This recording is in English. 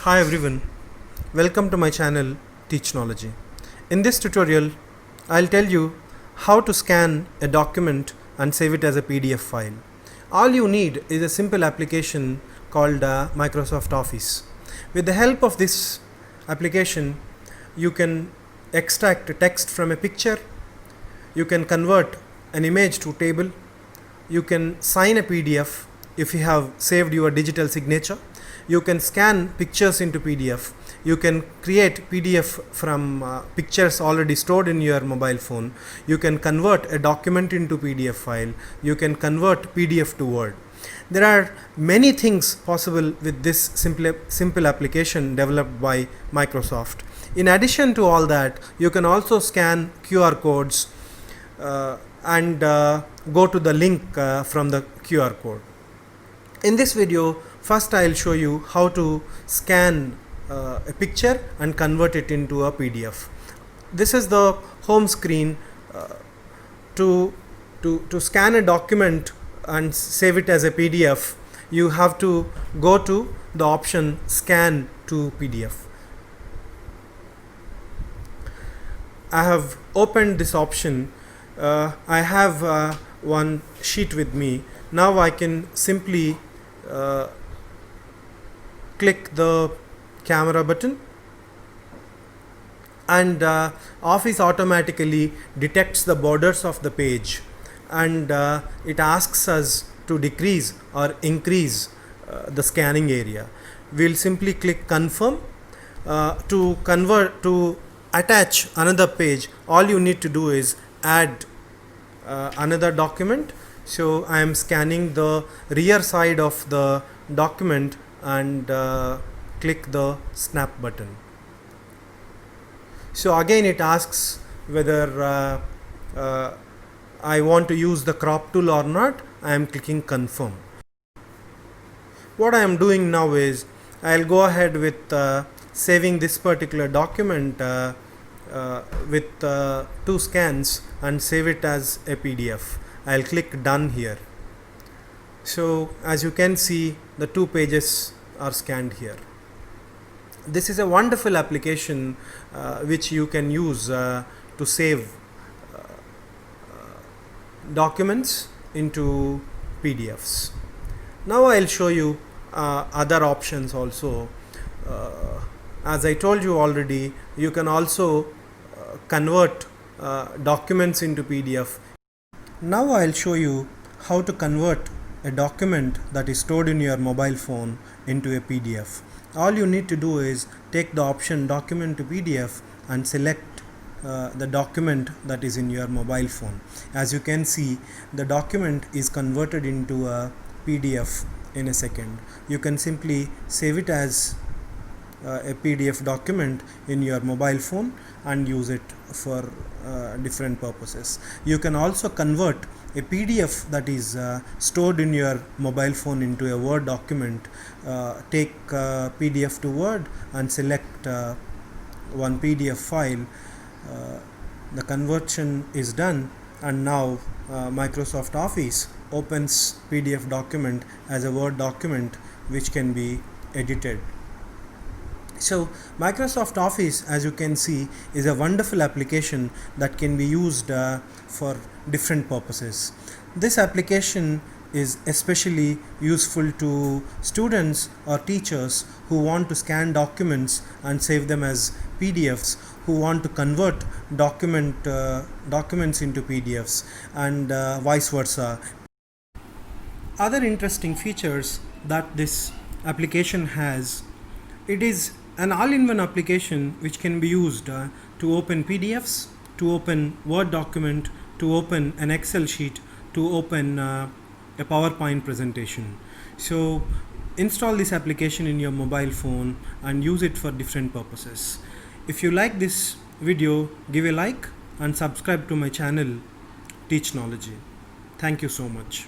Hi everyone, welcome to my channel Teachnology. In this tutorial, I'll tell you how to scan a document and save it as a PDF file. All you need is a simple application called Microsoft Office. With the help of this application, you can extract text from a picture, you can convert an image to table, you can sign a PDF if you have saved your digital signature, you can scan pictures into PDF, you can create PDF from pictures already stored in your mobile phone, you can convert a document into PDF file, you can convert PDF to Word. There are many things possible with this simple application developed by Microsoft. In addition to all that, you can also scan QR codes and go to the link from the QR code. In this video, first I'll show you how to scan a picture and convert it into a PDF. This is the home screen. To scan a document and save it as a PDF, you have to go to the option Scan to PDF. I have opened this option. I have one sheet with me. Now I can simply click the camera button, and Office automatically detects the borders of the page, and it asks us to decrease or increase the scanning area. We'll simply click confirm. To attach another page, all you need to do is add another document. So I am scanning the rear side of the document and click the snap button. So again it asks whether I want to use the crop tool or not. I am clicking confirm. What I am doing now is I'll go ahead with saving this particular document with 2 scans and save it as a PDF. I'll click done here. So as you can see, the 2 pages are scanned here. This is a wonderful application which you can use to save documents into PDFs. Now I'll show you other options also. As I told you already, you can also convert documents into PDF. Now I'll show you how to convert a document that is stored in your mobile phone into a PDF. All you need to do is take the option document to PDF and select the document that is in your mobile phone. As you can see, the document is converted into a PDF in a second. You can simply save it as a PDF document in your mobile phone and use it for different purposes. You can also convert a PDF that is stored in your mobile phone into a Word document. Take PDF to Word and select one PDF file. The conversion is done, and now Microsoft Office opens PDF document as a Word document which can be edited. So Microsoft Office, as you can see, is a wonderful application that can be used for different purposes. This application is especially useful to students or teachers who want to scan documents and save them as PDFs, who want to convert documents into PDFs, and vice versa. Other interesting features that this application has: it is an all-in-one application which can be used to open PDFs, to open Word document, to open an Excel sheet, to open a PowerPoint presentation. So install this application in your mobile phone and use it for different purposes. If you like this video, give a like and subscribe to my channel Teachnology. Thank you so much.